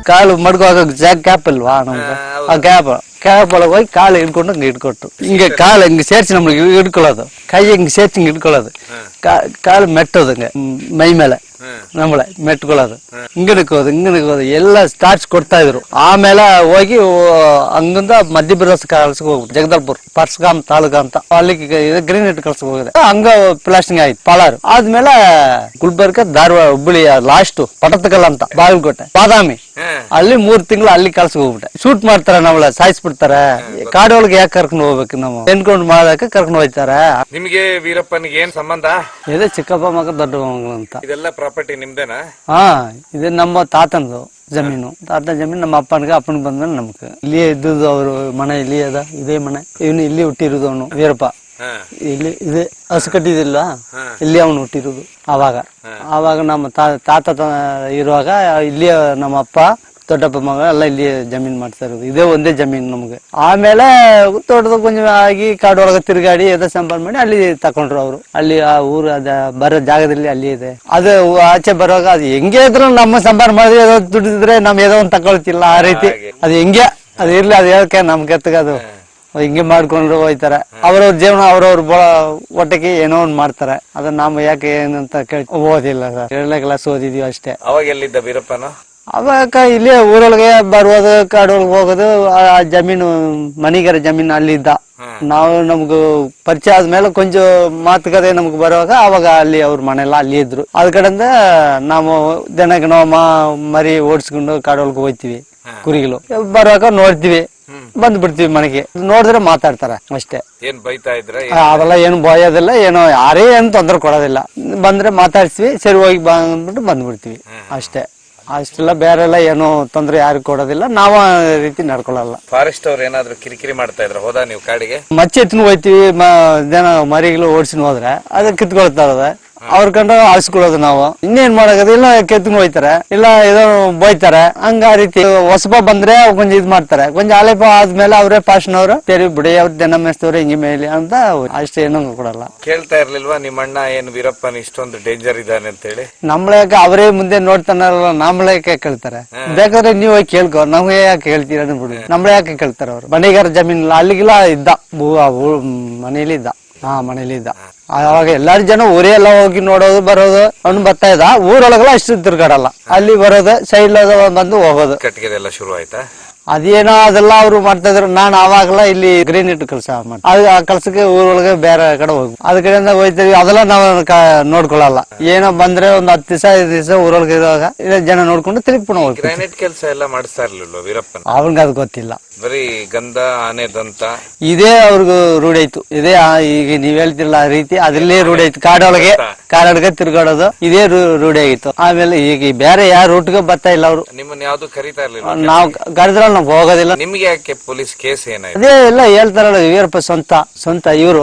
ಕಾಲು ಮಡ್ಗುವಾಗ gap ಇಲ್ವಾ ನಮ್ಗೆ, ಆ ಕ್ಯಾಪ್ ಒಳಗೆ ಹೋಗಿ ಕಾಲು ಹಿಡ್ಕೊಂಡು ಹಂಗೆ ಹಿಡ್ಕೊಟ್ಟು ಹಿಂಗೆ ಕಾಲು ಹಿಂಗೆ ಸೇರ್ಸಿ ನಮ್ಗೆ ಹಿಡ್ಕೊಳ್ಳೋದು, ಕೈ ಹಿಂಗೆ ಸೇರ್ಸಿ ಹಿಂಗೆ ಹಿಡ್ಕೊಳ್ಳೋದು, ಕಾಲು ಮೆಟ್ಟೋದು ಹಂಗೆ ಮೈ ಮೇಲೆ ನಮ್ಮಳೆ ಮೆಟ್ಕೊಳ್ಳೋದು, ಹಿಂಗೆ ನಿಕ್ಕೋದು ಎಲ್ಲ ಸ್ಟಾರ್ಚ್ ಕೊಡ್ತಾ ಇದ್ರು. ಆಮೇಲೆ ಹೋಗಿ ಹಂಗಿಂದ ಮಧ್ಯಪ್ರದೇಶ ಕಳ್ಸಕ್ ಹೋಗ್ಬಿಟ್ಟು ಜಗದಲ್ಪುರ್ ಪರ್ಸ್ಗಾಮ್ ತಾಲೂಕ ಅಂತ ಅಲ್ಲಿಗೆ ಗ್ರೀನ್ ನೆಟ್ ಕಳ್ಸಕ್ ಹೋಗಿದೆ. ಹಂಗ ಪ್ಲಾಸ್ಟಿಂಗ್ ಆಯ್ತು ಪಾಲಾರು. ಆದ್ಮೇಲೆ ಗುಲ್ಬರ್ಗ ಧಾರವಾಡ ಹುಬ್ಬಳ್ಳಿ ಲಾಸ್ಟ್ ಪಟತ್ಕಲ್ ಅಂತ ಬಾಗಲಕೋಟೆ ಬಾದಾಮಿ ಅಲ್ಲಿ 3 ತಿಂಗಳು ಅಲ್ಲಿ ಕಳ್ಸಕ್ ಹೋಗ್ಬಿಟ್ಟೆ. ಶೂಟ್ ಮಾಡ್ತಾರ ನಾವಳ ಸಾಯಿಸ್ಬಿಡ್ತಾರೆ. ಕಾಡೊಳಗೆ ಯಾಕೆ ಕರ್ಕೊಂಡು ಹೋಗ್ಬೇಕು, ನಾವು ಎನ್ಕೌಂಟ್ ಮಾಡಕ್ಕೆ ಕರ್ಕೊಂಡು ಹೋಗ್ತಾರೆ. ನಿಮ್ಗೆ ವೀರಪ್ಪನಿಗೆ ಏನ್ ಸಂಬಂಧ? ಇದೆ ಚಿಕ್ಕಪ್ಪ ಮಗ ದೊಡ್ಡ ಮಗ ಅಂತ. ಇದೆಲ್ಲ ಪ್ರಾಪರ್ಟಿ ನಿಮ್ದೇನಾ? ಹಾ, ಇದು ನಮ್ಮ ತಾತನದು ಜಮೀನು. ತಾತನ ಜಮೀನು ನಮ್ಮ ಅಪ್ಪನಿಗೆ, ಅಪ್ಪನಿಗೆ ಬಂದ್ಮೇಲೆ ನಮ್ಗೆ. ಇಲ್ಲಿಯೇ ಇದ್ದುದು ಅವ್ರು ಮನೆ ಇಲ್ಲಿ ಅದ, ಇದೇ ಮನೆ. ಇವನು ಇಲ್ಲಿ ಹುಟ್ಟಿರುದು ಅವನು ವೀರಪ್ಪ. ಇಲ್ಲಿ ಇದೆ ಹಸು ಕಟ್ಟಿದಿಲ್ಲ, ಇಲ್ಲಿ ಅವನು ಹುಟ್ಟಿರುದು. ಆವಾಗ ನಮ್ಮ ತಾತ ಇರುವಾಗ ಇಲ್ಲಿ ನಮ್ಮ ಅಪ್ಪ ದೊಡ್ಡಪ್ಪ ಮಗ ಎಲ್ಲ ಇಲ್ಲಿ ಜಮೀನ್ ಮಾಡ್ತಾ ಇರೋದು. ಇದೇ ಒಂದೇ ಜಮೀನು ನಮ್ಗೆ. ಆಮೇಲೆ ತೋಟದ ಕೊಂಚ ಆಗಿ ಕಾಡೊಳಗೆ ತಿರುಗಾಡಿ ಎದ ಸಂಪಾದನೆ ಮಾಡಿ ಅಲ್ಲಿ ತಕೊಂಡ್ರು ಅವರು. ಅಲ್ಲಿ ಆ ಊರು ಅದ ಬರೋ ಜಾಗದಲ್ಲಿ ಅಲ್ಲಿ ಇದೆ. ಅದು ಆಚೆ ಬರುವಾಗ ಅದು ಹೆಂಗೆ ಇದ್ರು ನಮ್ಮ ಸಂಪಾದನೆ ಮಾಡಿದ್ರೆ ಏದೋ ದುಡಿದ್ರೆ ನಮ್ ಏದೋ ಒಂದು ತಕೊಳ್ತಿಲ್ಲ ಆ ರೀತಿ. ಅದು ಹೆಂಗೆ ಅದು ಇರ್ಲಿ, ಅದು ಹೇಳಕ್ಕೆ ನಮ್ ಕೆತ್ತಗ ಅದು ಹಿಂಗೆ ಮಾಡ್ಕೊಂಡು ಹೋಯ್ತಾರೆ. ಅವ್ರವ್ರ ಜೀವನ ಅವ್ರವ್ರ ಒಟ್ಟಿಗೆ ಏನೋ ಒಂದ್ ಮಾಡ್ತಾರೆ. ಅದನ್ನ ನಾವು ಯಾಕೆ ಏನಂತ ಕೇಳಿ ಓದಿಲ್ಲ ಸರ್, 7ನೇ ಕ್ಲಾಸ್ ಓದಿದೀವಿ ಅಷ್ಟೇ. ಅವಾಗ ಎಲ್ಲಿದ್ದ ವೀರಪ್ಪನ? ಅವಾಗ ಇಲ್ಲಿ ಊರೊಳಗೆ ಬರುವುದು, ಕಾಡೊಳಗೆ ಹೋಗೋದು. ಆ ಜಮೀನು ಮನಿಗರ ಜಮೀನು ಅಲ್ಲಿ ಇದ್ದ. ನಾವು ನಮ್ಗ ಪರಿಚಯ ಆದ್ಮೇಲೆ ಕೊಂಚ ಮಾತುಕತೆ ನಮ್ಗೆ ಬರುವಾಗ ಅವಾಗ ಅಲ್ಲಿ ಅವ್ರ ಮನೆಲ್ಲ ಅಲ್ಲಿ ಇದ್ರು. ಅದ್ ಕಡೆಯಿಂದ ನಾವು ದನಗಣ ಮರಿ ಓಡಿಸ್ಕೊಂಡು ಕಾಡೊಳಗೆ ಹೋಗ್ತಿವಿ. ಕುರಿಗಳು ಬರುವಾಗ ನೋಡ್ತಿವಿ, ಬಂದ್ ಬಿಡ್ತೀವಿ ಮನೆಗೆ. ನೋಡಿದ್ರೆ ಮಾತಾಡ್ತಾರ ಅಷ್ಟೇ. ಏನ್ ಬೈತಾ ಇದ್ರ? ಅವೆಲ್ಲ ಏನು ಭಯೋದಿಲ್ಲ, ಏನೋ ಯಾರೇ ಏನು ತೊಂದ್ರೆ ಕೊಡೋದಿಲ್ಲ. ಬಂದ್ರೆ ಮಾತಾಡ್ಸ್ವಿ, ಸರಿ ಹೋಗಿ ಬಂದ್ಬಿಟ್ಟು ಬಂದ್ಬಿಡ್ತೀವಿ ಅಷ್ಟೇ. ಅಷ್ಟೆಲ್ಲ ಬೇರೆ ಎಲ್ಲ ಏನು ತೊಂದ್ರೆ ಯಾರು ಕೊಡೋದಿಲ್ಲ. ನಾವ ರೀತಿ ನಡ್ಕೊಳಲ್ಲ. ಫಾರೆಸ್ಟ್ ಅವ್ರು ಏನಾದ್ರು ಕಿರಿಕಿರಿ ಮಾಡ್ತಾ ಇದ್ರ? ಹೋದ ನೀವು ಕಾಡಿಗೆ? ಮಚ್ಚಿ ಎತ್ಕೊಂಡು ಹೋಯ್ತಿವಿ, ಜನ ಮರಿಗಳು ಓಡಿಸ್ಕೊಂಡು ಹೋದ್ರೆ ಅದ ಕಿತ್ಕೊಳ್ತಾ ಇರೋದೆ. ಅವ್ರ ಕಂಡು ಅಳಿಸ್ಕೊಳ್ಳೋದು. ನಾವು ಇನ್ನೇನ್ ಮಾಡೋದು, ಇಲ್ಲ ಕೆತ್ಕೊಂಡು ಹೋಯ್ತಾರೆ, ಇಲ್ಲ ಏನೋ ಬೋಯ್ತಾರೆ. ಹಂಗ ಆ ರೀತಿ ಹೊಸಬ ಬಂದ್ರೆ ಕೊಂಚ ಇದ್ ಮಾಡ್ತಾರೆ. ಕೊಂಚ ಆಲೇಪ ಆದ್ಮೇಲೆ ಅವ್ರೇ ಪಾಸ್ನವ್ರು ತೆರಿ ಬಿಡಿ, ಅವ್ರ ಜನ ಮೆಸ್ತವ್ರೆ ಹಿಂಗೆ ಮೇಲೆ ಅಂತ ಅಷ್ಟೇ, ಏನೋ ಕೊಡಲ್ಲ. ಕೇಳ್ತಾ ಇರ್ಲಿಲ್ವಾ ನಿಮ್ಮ ಅಣ್ಣ ಏನು ವೀರಪ್ಪನ್ ಇಷ್ಟೊಂದು ಡೇಂಜರ್ ಇದ್ದಾನೆ ಅಂತ ಹೇಳಿ? ನಮ್ಳೇಕ ಅವರೇ ಮುಂದೆ ನೋಡ್ತಾನಲ್ಲ, ನಮ್ಳೇಕೆ ಕೇಳ್ತಾರೆ. ಬೇಕಾದ್ರೆ ನೀವ್ ಹೋಗಿ ಕೇಳ್ಕೊ, ನಮ್ಗೆ ಯಾಕೆ ಹೇಳ್ತೀರ ಬಿಡಿ. ನಮ್ಳೆ ಯಾಕೆ ಕೇಳ್ತಾರೆ ಅವ್ರು. ಮನೆಗಾರ ಜಮೀನ್ ಅಲ್ಲಿಗೆಲ್ಲ ಇದ್ದ, ಮನೇಲಿ ಇದ್ದ. ಮನೇಲಿ ಇದ್ದ. ಅವಾಗ ಎಲ್ಲಾರು ಜನ ಊರೇ ಎಲ್ಲ ಹೋಗಿ ನೋಡೋದು ಬರೋದು ಅವ್ನು ಬರ್ತಾ ಇದ್ದ. ಊರೊಳಗೆಲ್ಲ ಅಷ್ಟು ತಿರ್ಗಾಡಲ್ಲ, ಅಲ್ಲಿ ಬರೋದು ಸೈಡ್ ಬಂದು ಹೋಗೋದು. ಕಟ್ಟಿಗೆದೆಲ್ಲ ಶುರು ಆಯ್ತಾ? ಅದೇನೋ ಅದೆಲ್ಲ ಅವ್ರು ಮಾಡ್ತಾ ಇದ್ರು. ನಾನು ಅವಾಗಲ್ಲ ಇಲ್ಲಿ ಗ್ರೀನ್ ಇಟ್ ಕೆಲಸ ಮಾಡಿ ಆ ಕೆಲ್ಸಕ್ಕೆ ಊರೊಳಗೆ ಬೇರೆ ಕಡೆ ಹೋಗಿ ಅದ್ ಕಡೆಯಿಂದ ಹೋಯ್ತೀವಿ. ಅದೆಲ್ಲ ನಾವು ನೋಡ್ಕೊಳಲ್ಲ. ಏನೋ ಬಂದ್ರೆ ಒಂದ್ 10 ದಿವಸ 5 ದಿವಸ ಊರೊಳಗೆ ಇರುವಾಗ ಜನ ನೋಡ್ಕೊಂಡು ತಿರುಗ್ಕೊಂಡು ಹೋಗಿ. ಗ್ರಾನೈಟ್ ಕೆಲಸ ಎಲ್ಲ ಮಾಡಿಸ್ತಾ ಇರ್ಲಿಲ್ವ ವೀರಪ್ಪನ್? ಅವ್ರಿಗೆ ಅದು ಗೊತ್ತಿಲ್ಲ. ಬರೀ ಗಂಧ, ಆನೆ ದಂತ ಇದೇ ಅವ್ರಿಗೂ ರೂಢಿ ಐತು. ಇದೇ ಈಗ ನೀವ್ ಹೇಳ್ತಿರಲ್ಲ ಆ ರೀತಿ, ಅದಲ್ಲೇ ರೂಢಿ ಐತು. ಕಾಡೊಳಗೆ ತಿರ್ಗಾಡೋದು ಇದೇ ರೂಢಿ ಆಗಿತ್ತು. ಆಮೇಲೆ ಈಗ ಬೇರೆ ಯಾರ ರೂಟ್ಗೆ ಬರ್ತಾ ಇಲ್ಲ ಅವರು. ನಿಮ್ಮನ್ನ ಯಾವ್ದು ಕರೀತಾ ಇರ್ಲಿಲ್ಲ? ನಾವ್ ಕರೆದ್ರ ನಾವ್ ಹೋಗೋದಿಲ್ಲ. ನಿಮ್ಗೆ ಯಾಕೆ ಪೊಲೀಸ್ ಕೇಸ್ ಏನಾಯ್ತು? ಅದೇ ಎಲ್ಲ ಹೇಳ್ತಾರಲ್ಲ, ವೀರಪ್ಪ ಸ್ವಂತ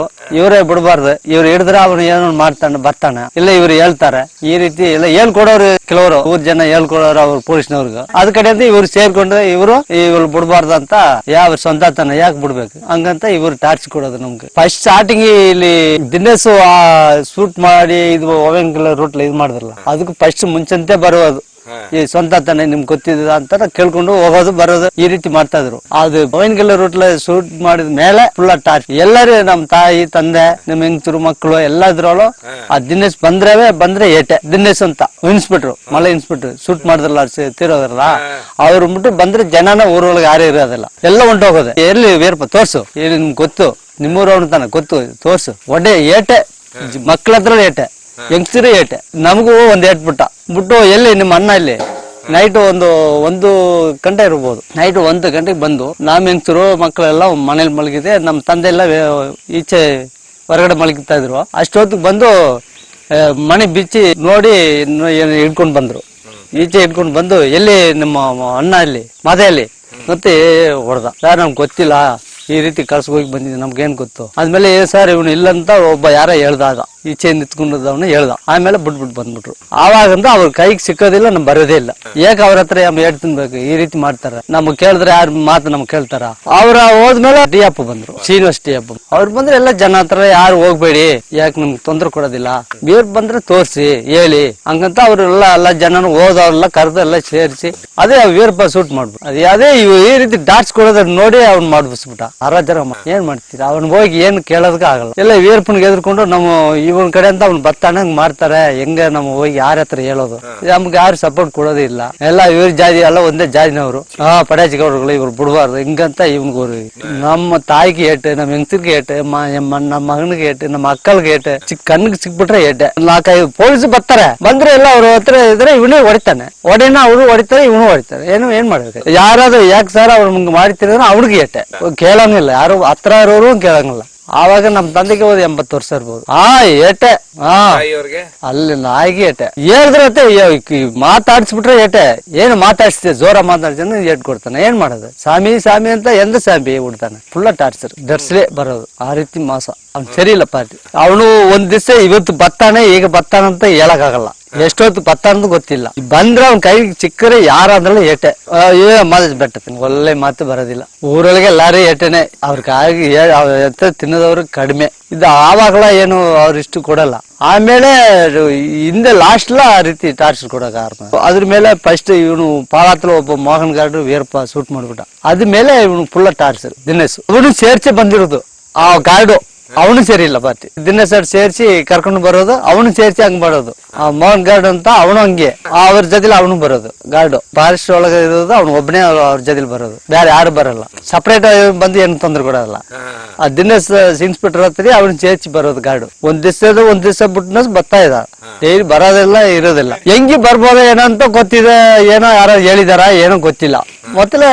ಇವರೇ ಬಿಡಬಾರ್ದು. ಇವ್ರು ಹಿಡಿದ್ರೆ ಅವನು ಏನೋ ಬರ್ತಾನೆ. ಇಲ್ಲ ಇವ್ರು ಹೇಳ್ತಾರೆ ಈ ರೀತಿ ಎಲ್ಲ ಹೇಳ್ಕೊಡೋರು ಕೆಲವರು, ಊರ್ ಜನ ಹೇಳ್ಕೊಡೋರು ಅವ್ರು ಪೊಲೀಸ್ನವ್ರಿಗೆ. ಅದ್ ಕಡೆಯಿಂದ ಇವ್ರು ಸೇರ್ಕೊಂಡು ಇವ್ರು ಬಿಡಬಾರ್ದು ಅಂತ, ಯಾವ ಸ್ವಂತತನ ಯಾಕೆ ಬಿಡ್ಬೇಕು ಹಂಗಂತ ಇವ್ರು ಟಾರ್ಚ್ ಕೊಡೋದು ನಮ್ಗೆ. ಫಸ್ಟ್ ಸ್ಟಾರ್ಟಿಂಗ್ ಇಲ್ಲಿ ದಿನೇಶು ಶೂಟ್ ಮಾಡಿ ಇದು ಓವೆನ್ ರೂಟ್ ಇದು ಮಾಡಿದ್ರಲ್ಲ, ಅದಕ್ಕೆ ಫಸ್ಟ್ ಮುಂಚಂತೆ ಬರೋದು ಈ ಸ್ವಂತ ತಾನೆ ನಿಮ್ಗೆ ಗೊತ್ತಿದ ಅಂತ ಕೇಳ್ಕೊಂಡು ಹೋಗೋದು ಬರೋದು ಈ ರೀತಿ ಮಾಡ್ತಾ ಇದ್ರು. ಅದು ಗೋವಿನಗಲ್ಲ ರೂಟ್ ಶೂಟ್ ಮಾಡಿದ ಮೇಲೆ ಫುಲ್ ಟಾರ್ಚ್. ಎಲ್ಲರೂ ನಮ್ ತಾಯಿ ತಂದೆ ನಮ್ ಹೆಂಗಸರು ಮಕ್ಕಳು ಎಲ್ಲದ್ರೊಳು ಆ ದಿನೇಶ್ ಬಂದ್ರೆ ಏಟೆ. ದಿನೇಶ್ ಅಂತ ಇನ್ಸ್ಪೆಕ್ಟ್ರು, ಮಳೆ ಇನ್ಸ್ಪೆಕ್ಟ್ರು ಶೂಟ್ ಮಾಡಿದ್ರಲ್ಲ ತಿರೋದ್ರಲ್ಲ, ಅವ್ರು ಬಿಟ್ಟು ಬಂದ್ರೆ ಜನನ ಊರೊಳಗೆ ಯಾರೇ ಇರೋದಿಲ್ಲ, ಎಲ್ಲ ಹೊಂಟೋಗೋದು. ಎಲ್ಲಿ ವೀರಪ್ಪ ತೋರ್ಸು, ಇಲ್ಲಿ ನಿಮ್ಗೆ ಗೊತ್ತು, ನಿಮ್ಮೂರವ್ನ ತಾನೆ ಗೊತ್ತು, ತೋರ್ಸು. ಒಡ್ಡೆ ಏಟೆ, ಮಕ್ಳ ಹತ್ರ ಏಟೆ, ಯಂಗ್ಸ್ಟರ್ ಏಟೆ. ನಮಗೂ ಒಂದ್ ಏಟ್ ಬಿಟ್ಟು ಎಲ್ಲಿ ನಿಮ್ಮ ಅಣ್ಣ ಇಲ್ಲಿ ನೈಟ್ ಒಂದು ಗಂಟೆ ಇರ್ಬೋದು. ನೈಟ್ 1 ಗಂಟೆಗೆ ಬಂದು ನಮ್ ಹೆಂಗಸರು ಮಕ್ಕಳೆಲ್ಲ ಮನೇಲಿ ಮಲಗಿದೆ, ನಮ್ ತಂದೆ ಎಲ್ಲ ಈಚೆ ಹೊರಗಡೆ ಮಲಗಿತಾ ಇದ್ರು. ಅಷ್ಟೊತ್ತಿಗೆ ಬಂದು ಮನೆ ಬಿಚ್ಚಿ ನೋಡಿ ಹಿಡ್ಕೊಂಡ್ ಬಂದ್ರು. ಈಚೆ ಹಿಡ್ಕೊಂಡ್ ಬಂದು ಎಲ್ಲಿ ನಿಮ್ಮ ಅಣ್ಣ ಅಲ್ಲಿ ಮಾದೆಯಲ್ಲಿ ಮತ್ತೆ ಹೊಡೆದ. ಸರ್ ನಮ್ಗೆ ಗೊತ್ತಿಲ್ಲ, ಈ ರೀತಿ ಕಳ್ಸಿ ಹೋಗಿ ಬಂದಿದ್ದೆ, ನಮ್ಗೇನ್ ಗೊತ್ತು. ಆದ್ಮೇಲೆ ಸರ್ ಇವನು ಇಲ್ಲಂತ ಒಬ್ಬ ಯಾರ ಹೇಳ್ದಾಗ ಈಚೆ ನಿಂತ್ಕೊಂಡವನು ಹೇಳ್ದ. ಆಮೇಲೆ ಬಿಟ್ಬಿಟ್ಟು ಬಂದ್ಬಿಟ್ರು. ಆವಾಗಂತ ಅವ್ರ ಕೈಗೆ ಸಿಕ್ಕೋದಿಲ್ಲ, ನಮ್ ಬರೋದೇ ಇಲ್ಲ. ಏಕ ಅವ್ರ ಹತ್ರ ಏಟ್ ತಿನ್ಬೇಕು, ಈ ರೀತಿ ಮಾಡ್ತಾರ. ನಮ್ಗ್ ಕೇಳಿದ್ರೆ ಯಾರು ಮಾತು ನಮ್ಗೆ ಕೇಳ್ತಾರ. ಅವ್ರ ಹೋದ್ಮೇಲೆ ಟಿ ಅಪ್ಪ ಬಂದ್ರು, ಶ್ರೀನಿವಾಸ್ ಟಿ ಅಪ್ಪ. ಅವ್ರು ಬಂದ್ರೆ ಎಲ್ಲ ಜನ ಹತ್ರ ಯಾರು ಹೋಗ್ಬೇಡಿ, ಯಾಕೆ ನಮ್ಗೆ ತೊಂದ್ರೆ ಕೊಡೋದಿಲ್ಲ, ಬೇರ್ ಬಂದ್ರೆ ತೋರ್ಸಿ ಹೇಳಿ ಹಂಗಂತ ಅವ್ರೆಲ್ಲ ಜನನು ಹೋದವ್ರೆಲ್ಲ ಕರೆದು ಎಲ್ಲ ಸೇರಿಸಿ ಅದೇ ವೀರಪ್ಪ ಶೂಟ್ ಮಾಡ್ಬಿಟ್ಟು ಅದೇ ಈ ರೀತಿ ಡಾಟ್ಸ್ ಕೊಡೋದ್ರ ನೋಡಿ ಅವ್ನ್ ಮಾಡ್ಬಿಸ್ಬಿಟ್ಟ. ಜನ ಏನ್ ಮಾಡ್ತೀರಾ, ಅವ್ನ್ ಹೋಗಿ ಏನ್ ಕೇಳೋದಕ್ಕೆ ಆಗಲ್ಲ. ಎಲ್ಲ ವೀರಪ್ಪನ್ಗೆ ಎದ್ಕೊಂಡು ನಮ್ಮ ಇವನ್ ಕಡೆ ಅಂತ ಅವ್ನು ಬತ್ತಾನಂಗ್ ಮಾಡ್ತಾರೆ. ಹೆಂಗ ನಮ್ಮ ಹೋಗಿ ಯಾರ ಹತ್ರ ಹೇಳೋದು, ನಮ್ಗೆ ಯಾರು ಸಪೋರ್ಟ್ ಕೊಡೋದೇ ಇಲ್ಲ. ಎಲ್ಲ ಇವ್ರ ಜಾತಿ ಎಲ್ಲ ಒಂದೇ ಜಾತಿನವರು. ಪಡಾಚಿಗೌಡರುಗಳು ಇವ್ರು ಬಿಡಬಾರ್ದು ಹಿಂಗಂತ ಇವ್ನಿಗೂ ನಮ್ಮ ತಾಯಿಗೆ ಏಟೆ, ನಮ್ಮ ಹೆಂಗಸಿಗೆ ಏಟೆ, ನಮ್ಮ ಮಗನಿಗೆ ಏಟೆ, ನಮ್ಮ ಅಕ್ಕಲ್ಗೆ ಏಟೆ, ಕಣ್ಣಿಗೆ ಸಿಕ್ಬಿಟ್ರೆ ಏಟೆ. 4-5 ಪೊಲೀಸ್ ಬರ್ತಾರೆ, ಬಂದ್ರೆ ಎಲ್ಲ ಅವ್ರ ಹತ್ರ ಇದ್ರೆ ಇವನೇ ಹೊಡಿತಾನೆ, ಹೊಡೆನ ಅವ್ರು ಹೊಡಿತಾರೆ, ಇವನು ಹೊಡಿತಾರೆ. ಏನ್ ಮಾಡ್ಬೇಕು, ಯಾರಾದ್ರೂ ಯಾಕೆ ಸರ್ ಅವ್ರು ಮುಂಗ್ ಮಾಡ್ತಿದ್ರೆ ಅವ್ರಿಗೆ ಏಟೆ ಕೇಳಂಗಿಲ್ಲ, ಯಾರು ಹತ್ರ ಇರೋರು ಕೇಳಂಗಿಲ್ಲ. ಆವಾಗ ನಮ್ ತಂದೆಗೆ ಹೋದ್ 80 ವರ್ಷ ಇರ್ಬೋದು. ಏಟೆ ಅಲ್ಲಿ ನಾಯಿಗೆ ಏಟೆ ಹೇಳಿದ್ರೆ ಮಾತಾಡ್ಸ್ಬಿಟ್ರೆ ಏಟೆ. ಏನು ಮಾತಾಡ್ಸ್ತೆ ಜೋರ ಮಾತಾಡ್ತಾನೆ, ಏಟ್ ಕೊಡ್ತಾನೆ. ಏನ್ ಮಾಡೋದು, ಸ್ವಾಮಿ ಸ್ವಾಮಿ ಅಂತ ಎಂದ ಸ್ವಾಮಿ ಹುಡ್ತಾನೆ. ಫುಲ್ಲ ಟಾರ್ಚರ್, ದರ್ಸಲೇ ಬರೋದು. ಆ ರೀತಿ ಮೋಸ. ಅವ್ನು ಸರಿ ಇಲ್ಲ ಪಾರ್ಟಿ. ಅವನು ಒಂದ್ ದಿವಸ ಇವತ್ತು ಬರ್ತಾನೆ, ಈಗ ಬರ್ತಾನಂತ ಹೇಳಕ್ ಆಗಲ್ಲ. ಎಷ್ಟೊತ್ತು ಬರ್ತಾನಂತ ಗೊತ್ತಿಲ್ಲ. ಬಂದ್ರೆ ಅವ್ನ ಕೈ ಚಿಕ್ಕರೆ ಯಾರಾದ್ರೂ ಏಟೆ ಮಾತಾಡ್ ಬೆಟ್ಟತೀನಿ. ಒಳ್ಳೆ ಮಾತು ಬರೋದಿಲ್ಲ. ಊರೊಳಗೆ ಎಲ್ಲಾರು ಏಟೆನೆ. ಅವ್ರ ಕಾಯಿಗೆ ತಿನ್ನದವ್ರು ಕಡಿಮೆ ಇದು. ಆವಾಗಲ ಏನು ಅವ್ರಿಷ್ಟು ಕೊಡಲ್ಲ. ಆಮೇಲೆ ಹಿಂದೆ ಲಾಸ್ಟ್ ಆ ರೀತಿ ಟಾರ್ಚರ್ ಕೊಡಕ ಅದ್ರ ಮೇಲೆ ಫಸ್ಟ್ ಇವನು ಪಾಳಾತ್ರ ಒಬ್ಬ ಮೋಹನ್ ಗಾರ್ಡು ವೀರಪ್ಪ ಶೂಟ್ ಮಾಡ್ಬಿಟ್ಟ. ಅದ್ಮೇಲೆ ಇವನು ಫುಲ್ಲ ಟಾರ್ಚರ್ ದಿನೇಶ್. ಅವನು ಸೇರ್ಚೆ ಬಂದಿರೋದು ಆ ಗಾರ್ಡು. ಅವನು ಸೇರಿ ಇಲ್ಲ ಪಾರ್ಟಿ. ದಿನೇಶ್ ಸರ್ ಸೇರ್ಸಿ ಕರ್ಕೊಂಡು ಬರೋದು, ಅವನು ಸೇರ್ಸಿ ಹಂಗ್ ಮಾಡೋದು. ಮೋಹನ್ ಗಾರ್ಡ್ ಅಂತ ಅವನು ಹಂಗೆ ಅವ್ರ ಜೊತೆಲಿ ಅವನು ಬರೋದು. ಗಾರ್ಡು ಫಾರೆಸ್ಟ್ ಒಳಗೆ ಇರೋದು ಅವ್ನು ಒಬ್ಬನೇ ಅವ್ರ ಜೊತೆಲಿ ಬರೋದು, ಬೇರೆ ಯಾರು ಬರಲ್ಲ. ಸಪರೇಟ್ ಬಂದು ಏನು ತೊಂದ್ರೆ ಕೊಡಲ್ಲ. ಆ ದಿನೇಶ್ ಇನ್ಸ್ಪೆಕ್ಟರ್ ಹತ್ರಿ ಅವ್ನು ಸೇರ್ಸಿ ಬರೋದು ಗಾರ್ಡು. ಒಂದ್ ದಿವಸ ಬಿಟ್ಟ ಬರ್ತಾ ಇದ್ದ. ಡೈಲಿ ಬರೋದಿಲ್ಲ ಇರೋದಿಲ್ಲ. ಹೆಂಗಿ ಬರ್ಬೋದ ಏನೋ ಅಂತ ಗೊತ್ತಿದೆ, ಏನೋ ಯಾರು ಹೇಳಿದಾರ ಏನೋ ಗೊತ್ತಿಲ್ಲ. ಮೊದಲೇ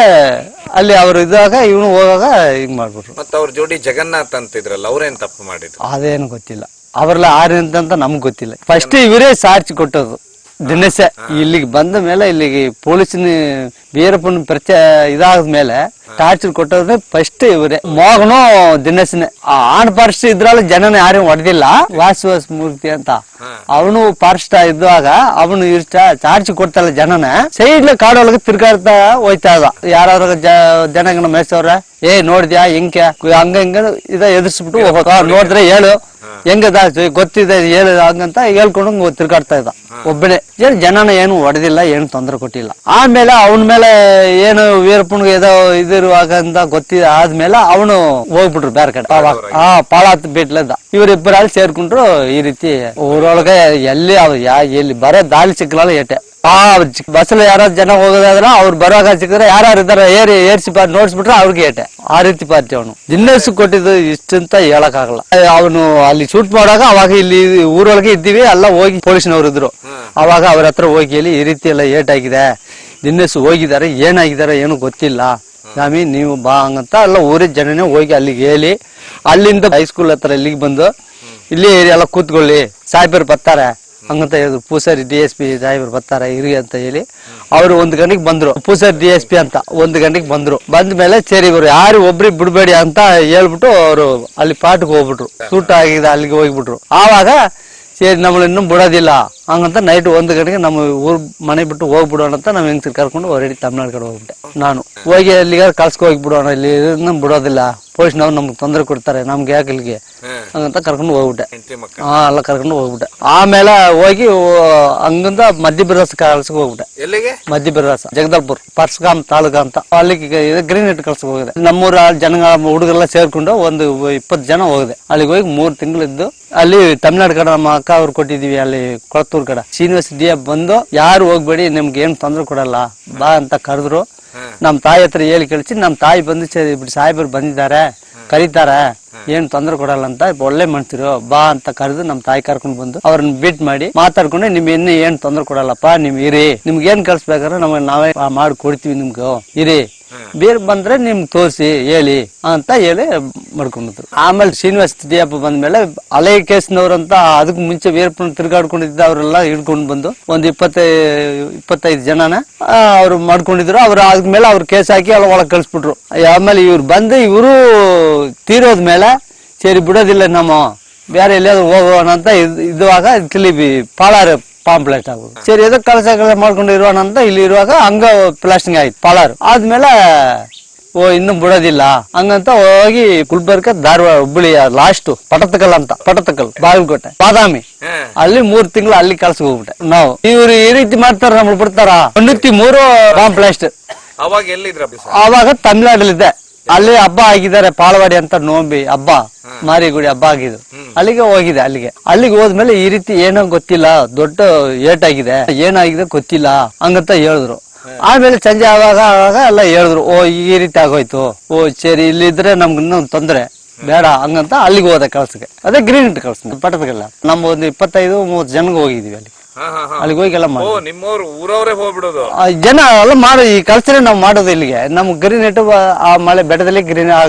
ಅಲ್ಲಿ ಅವ್ರು ಇದ್ದಾಗ ಇವನು ಹೋಗಾಗ ಹಿಂಗ್ ಮಾಡ್ಬಿಟ್ರು. ಮತ್ತೆ ಅವ್ರ ಜೋಡಿ ಜಗನ್ನಾಥ್ ಅಂತಿದ್ರಲ್ಲ, ಅವ್ರೇನ್ ತಪ್ಪು ಮಾಡಿದ್ರು ಅದೇನು ಗೊತ್ತಿಲ್ಲ. ಅವ್ರಲ್ಲ ಆರಂತ ನಮ್ಗ್ ಗೊತ್ತಿಲ್ಲ. ಫಸ್ಟ್ ಇವರೇ ಸಾರ್ಚ್ ಕೊಟ್ಟದು. ದಿನೇಶ ಇಲ್ಲಿಗೆ ಬಂದ ಮೇಲೆ, ಇಲ್ಲಿಗೆ ಪೊಲೀಸಿನ ವೀರಪ್ಪನ ಪರಿಚಯ ಇದಾದ್ಮೇಲೆ ಟಾರ್ಚರ್ ಕೊಟ್ಟೋದ್ರೆ ಫಸ್ಟ್ ಇವರೇ. ಮೋಗನು ದಿನೇಶನೇ. ಆಣ್ ಫಾರೆಸ್ಟ್ ಇದ್ರಲ್ಲಿ ಜನನ ಯಾರು ಹೊಡೆದಿಲ್ಲ. ವಾಸ ಮೂರ್ತಿ ಅಂತ ಅವನು ಫಾರೆಸ್ಟ್ ಇದ್ದಾಗ ಅವನು ಚಾರ್ಜ್ ಕೊಡ್ತಲ್ಲ ಜನನ. ಸೈಡ್ ಕಾಡೊಳಗೆ ತಿರ್ಗಾಡ್ತಾ ಹೋಯ್ತಾ ಇದ್ದ. ಯಾರು ಜನಗನ ಮೇಯ್ಸವ್ರ ನೋಡಿದ್ಯಾ ಹಿಂಗ ಹಂಗ ಎದುರಿಸ್ಬಿಟ್ಟು ಹೋಗೋದು. ನೋಡಿದ್ರೆ ಹೇಳು ಹೆಂಗದ ಗೊತ್ತಿದೆ ಹೇಳು ಹಂಗಂತ ಹೇಳ್ಕೊಂಡು ತಿರ್ಗಾಡ್ತಾ ಇದ್ದ ಒಬ್ಬನೇ. ಜನನ ಏನು ಹೊಡೆದಿಲ್ಲ, ಏನು ತೊಂದರೆ ಕೊಟ್ಟಿಲ್ಲ. ಆಮೇಲೆ ಅವನ ಮೇಲೆ ಏನು ವೀರಪ್ಪನ್ಗೆ ಏನೋ ಇದಿರುವಾಗ ಅಂತ ಗೊತ್ತಿದೆ. ಆದ್ಮೇಲೆ ಅವನು ಹೋಗ್ಬಿಟ್ರು ಬೇರೆ ಕಡೆ. ಪಾಳಾತ್ ಬಿಟ್ಲದ. ಇವರಿಬ್ಬರಲ್ಲಿ ಸೇರ್ಕೊಂಡ್ರು. ಈ ರೀತಿ ಊರೊಳಗೆ ಎಲ್ಲಿ ಬರೋ ದಾಳಿ ಸಿಕ್ಕಲ್ಲ ಏಟೆ. ಬಸ್ಸಲ್ಲಿ ಯಾರಾದ್ರು ಜನ ಹೋಗೋದಾದ್ರ ಅವ್ರು ಬರುವಾಗ ಸಿಕ್ಕಿದ್ರೆ ಯಾರು ಇದಾರೆ ಏರ್ಸಿ ನೋಡ್ಸ್ಬಿಟ್ರೆ ಅವ್ರಿಗೆ ಏಟೆ. ಆ ರೀತಿ ಪಾರ್ಟಿ ಅವನು. ದಿನೇಶ್ ಕೊಟ್ಟಿದ್ದು ಇಷ್ಟಂತ ಹೇಳಕ್ ಆಗಲ್ಲ. ಅವನು ಅಲ್ಲಿ ಶೂಟ್ ಮಾಡುವಾಗ ಅವಾಗ ಇಲ್ಲಿ ಊರೊಳಗೆ ಇದ್ದೀವಿ, ಎಲ್ಲ ಹೋಗಿ ಪೊಲೀಸ್ನವ್ರು ಇದ್ರು. ಅವಾಗ ಅವ್ರ ಹತ್ರ ಹೋಗಿ ಹೇಳಿ ಈ ರೀತಿ ಎಲ್ಲ ಏಟಾಗಿದೆ, ದಿನೇಶ್ ಹೋಗಿದ್ದಾರೆ, ಏನಾಗಿದ್ದಾರೆ ಏನು ಗೊತ್ತಿಲ್ಲ ಸ್ವಾಮಿ ನೀವು ಬಾ ಹಂಗಂತ ಎಲ್ಲ ಊರಿನ ಜನನೇ ಹೋಗಿ ಅಲ್ಲಿಗೆ ಹೇಳಿ, ಅಲ್ಲಿಂದ ಹೈಸ್ಕೂಲ್ ಹತ್ರ ಇಲ್ಲಿಗೆ ಬಂದು ಇಲ್ಲಿ ಎಲ್ಲ ಕೂತ್ಕೊಳ್ಳಿ, ಸಾಹೇಬರು ಬರ್ತಾರೆ ಹಂಗಂತ ಹೇಳಿದ್ರು. ಪೂಸಾರಿ DSP ಸಾಹೇಬರು ಬರ್ತಾರೆ ಇರಿ ಅಂತ ಹೇಳಿ ಅವ್ರು 1 ಗಂಟೆಗೆ ಬಂದ್ರು. ಪೂಸಾರಿ DSP ಅಂತ 1 ಗಂಟೆಗೆ ಬಂದ್ರು. ಬಂದ ಮೇಲೆ ಸರಿ ಇವರು ಯಾರು ಒಬ್ರಿಗೆ ಬಿಡ್ಬೇಡಿ ಅಂತ ಹೇಳ್ಬಿಟ್ಟು ಅವರು ಅಲ್ಲಿ ಪಾಟ್ಗೆ ಹೋಗ್ಬಿಟ್ರು. ಸೂಟ್ ಆಗಿದೆ ಅಲ್ಲಿಗೆ ಹೋಗ್ಬಿಟ್ರು. ಆವಾಗ ಸರಿ ನಮ್ಮನ್ನ ಇನ್ನೂ ಬಿಡೋದಿಲ್ಲ ಹಂಗಂತ ನೈಟ್ 1 ಗಂಟೆಗೆ ನಮ್ಮ ಊರ್ ಮನೆ ಬಿಟ್ಟು ಹೋಗ್ಬಿಡೋಣ ಅಂತ ನಾವ್ ಹೆಂಗ್ ಕರ್ಕೊಂಡು ಹೊರಡಿ ತಮಿಳ್ನಾಡು ಕಡೆ ಹೋಗ್ಬಿಟ್ಟೆ. ನಾನು ಹೋಗಿ ಅಲ್ಲಿಗೆ ಕಳ್ಸ್ಕೊ ಹೋಗ್ಬಿಡೋಣ, ಇಲ್ಲಿ ಬಿಡೋದಿಲ್ಲ, ಪೊಲೀಸ್ನವ್ರು ನಮ್ಗೆ ತೊಂದರೆ ಕೊಡ್ತಾರೆ, ನಮ್ಗೆ ಯಾಕೆ ಇಲ್ಲಿಗೆ ಹಂಗಂತ ಕರ್ಕೊಂಡು ಹೋಗ್ಬಿಟ್ಟೆ. ಎಲ್ಲ ಕರ್ಕೊಂಡು ಹೋಗ್ಬಿಟ್ಟೆ. ಆಮೇಲೆ ಹೋಗಿ ಹಂಗಂತ ಮಧ್ಯಪ್ರದೇಶ ಕಳ್ಸಕ್ ಹೋಗ್ಬಿಟ್ಟೆ. ಮಧ್ಯಪ್ರದೇಶ ಜಗದಲ್ಪುರ್ ಪರ್ಸ್ಗಾಮ್ ತಾಲೂಕ ಅಂತ ಅಲ್ಲಿಗೆ ಗ್ರೀನ್ ಇಟ್ ಕಳ್ಸಕ್ ಹೋಗಿದೆ. ನಮ್ಮೂರ ಜನಗಳ ಹುಡುಗರೆಲ್ಲ ಸೇರ್ಕೊಂಡು ಒಂದು 20 ಜನ ಹೋಗಿದೆ. ಅಲ್ಲಿಗೆ ಹೋಗಿ 3 ತಿಂಗಳಿದ್ದು ಅಲ್ಲಿ ತಮಿಳ್ನಾಡು ಕಡೆ ನಮ್ಮ ಅಕ್ಕ ಅವ್ರು ಕೊಟ್ಟಿದೀವಿ, ಅಲ್ಲಿ ಕೊಳತ್ತೂರ್ ಕಡೆ ಶ್ರೀನಿವಾಸ್ DF ಬಂದು ಯಾರು ಹೋಗ್ಬೇಡಿ ನಿಮ್ಗೆ ಏನ್ ತೊಂದ್ರೆ ಕೊಡಲ್ಲ ಬಾ ಅಂತ ಕರೆದ್ರು. ನಮ್ ತಾಯಿ ಹತ್ರ ಹೇಳಿ ಕಳಿಸಿ ನಮ್ ತಾಯಿ ಬಂದು ಸಾಹೇಬರು ಬಂದಿದ್ದಾರೆ ಕರೀತಾರೆ, ಏನ್ ತೊಂದ್ರೆ ಕೊಡಲ್ಲ ಅಂತ ಒಳ್ಳೆ ಮಾಡ್ತಿರೋ ಬಾ ಅಂತ ಕರೆದು ನಮ್ ತಾಯಿ ಕರ್ಕೊಂಡ್ ಬಂದು ಅವ್ರನ್ನ ಬೀಟ್ ಮಾಡಿ ಮಾತಾಡ್ಕೊಂಡು ನಿಮ್ ಇನ್ನು ಏನ್ ತೊಂದ್ರೆ ಕೊಡಲ್ಲಪ್ಪ, ನಿಮ್ ಇರಿ, ನಿಮ್ಗೆ ಏನ್ ಕಳ್ಸ್ಬೇಕಾದ್ರೆ ನಮಗೆ ನಾವೇ ಮಾಡಿ ಕೊಡ್ತೀವಿ, ನಿಮ್ಗೆ ಇರಿ, ಬೇರೆ ಬಂದ್ರೆ ನಿಮ್ಗೆ ತೋರಿಸಿ ಹೇಳಿ ಅಂತ ಹೇಳಿ ಮಾಡ್ಕೊಂಡಿದ್ರು. ಆಮೇಲೆ ಶ್ರೀನಿವಾಸ್ DF ಬಂದ್ಮೇಲೆ ಹಳೆ ಕೇಸ್ನವ್ರಂತ ಅದಕ್ ಮುಂಚೆ ವೀರಪ್ಪನ ತಿರ್ಗಾಡ್ಕೊಂಡಿದ್ದ ಅವರೆಲ್ಲ ಹಿಡ್ಕೊಂಡು ಬಂದು ಒಂದು 20-25 ಜನನ ಅವ್ರು ಮಾಡ್ಕೊಂಡಿದ್ರು. ಅವ್ರು ಆದ್ಮೇಲೆ ಅವ್ರ ಕೇಸ್ ಹಾಕಿ ಎಲ್ಲ ಒಳಗೆ ಕಳ್ಸ್ಬಿಟ್ರು. ಆಮೇಲೆ ಇವ್ರು ಬಂದು ಇವರು ತೀರೋದ್ಮೇಲೆ ಸರಿ ಬಿಡೋದಿಲ್ಲ, ನಮ್ಮ ಬೇರೆ ಎಲ್ಲಿಯಾದ್ರೂ ಹೋಗೋಣ ಅಂತ ಇದುವಾಗ ಇಲ್ಲಿ ಪಾಲಾರು ಪಾಂಪ್ಲೆಟ್ ಆಗೋದು. ಸರಿ ಎದಕ್ ಕೆಲಸ ಮಾಡ್ಕೊಂಡು ಇರೋಣ ಅಂತ ಇಲ್ಲಿ ಇರುವಾಗ ಹಂಗ ಪ್ಲಾಸ್ಟಿಂಗ್ ಆಯ್ತು ಪಾಲಾರು. ಆದ್ಮೇಲೆ ಇನ್ನು ಬಿಡೋದಿಲ್ಲ ಹಂಗಂತ ಹೋಗಿ ಗುಲ್ಬರ್ಗ ಧಾರವಾಡ ಹುಬ್ಬಳ್ಳಿ ಲಾಸ್ಟ್ ಪಟತಕಲ್ ಅಂತ ಪಟತಕಲ್ ಬಾಗಲಕೋಟೆ ಬಾದಾಮಿ ಅಲ್ಲಿ 3 ತಿಂಗಳು ಅಲ್ಲಿ ಕೆಲ್ಸಕ್ಕೆ ಹೋಗ್ಬಿಟ್ಟೆ. ನಾವು ಇವ್ರು ಈ ರೀತಿ ಮಾಡ್ತಾರ ನಮ್ಗೆ ಬಿಡ್ತಾರ 3 ಪಾಂಪ್ಲೆಸ್ಟ್. ಅವಾಗ ಎಲ್ಲಿದ್ರ? ಅವಾಗ ತಮಿಳ್ನಾಡಲ್ಲಿದ್ದೆ. ಅಲ್ಲಿ ಹಬ್ಬ ಆಗಿದ್ದಾರೆ ಪಾಳವಾಡಿ ಅಂತ ನೋಂಬಿ ಹಬ್ಬ ಮಾರಿಗುಡಿ ಹಬ್ಬ ಆಗಿದ್ರು. ಅಲ್ಲಿಗೆ ಹೋಗಿದೆ. ಅಲ್ಲಿಗೆ ಹೋದ್ಮೇಲೆ ಈ ರೀತಿ ಏನೋ ಗೊತ್ತಿಲ್ಲ ದೊಡ್ಡ ಏಟಾಗಿದೆ ಏನಾಗಿದೆ ಗೊತ್ತಿಲ್ಲ ಹಂಗಂತ ಹೇಳಿದ್ರು. ಆಮೇಲೆ ಸಂಜೆ ಆವಾಗ ಎಲ್ಲ ಹೇಳಿದ್ರು ಈ ರೀತಿ ಆಗೋಯ್ತು. ಸರಿ ಇಲ್ಲಿದ್ರೆ ನಮ್ಗೆ ಇನ್ನೂ ತೊಂದ್ರೆ ಬೇಡ ಹಂಗಂತ ಅಲ್ಲಿಗೆ ಹೋದ ಕೆಲ್ಸಕ್ಕೆ. ಅದೇ ಗ್ರೀನ್ ಇಟ್ ಕಳ್ಸ ಪಟದಗೆಲ್ಲ ನಮ್ಮ ಒಂದು 25-30 ಜನಕ್ಕೆ ಹೋಗಿದೀವಿ ಅಲ್ಲಿಗೆ ಹೋಗಿ ಎಲ್ಲ ಮಾಡಿ ನಿಮ್ಮವ್ರು ಊರವರೇ ಹೋಗ್ಬಿಡೋದು ಜನ ಎಲ್ಲ ಮಾಡೋ ಈ ಕಲ್ಸನೆ ನಾವು ಮಾಡೋದು. ಇಲ್ಲಿಗೆ ನಮ್ ಗ್ರೀನ್ ಇಟ್ ಆ ಮಳೆ ಬೆಟ್ಟದಲ್ಲಿ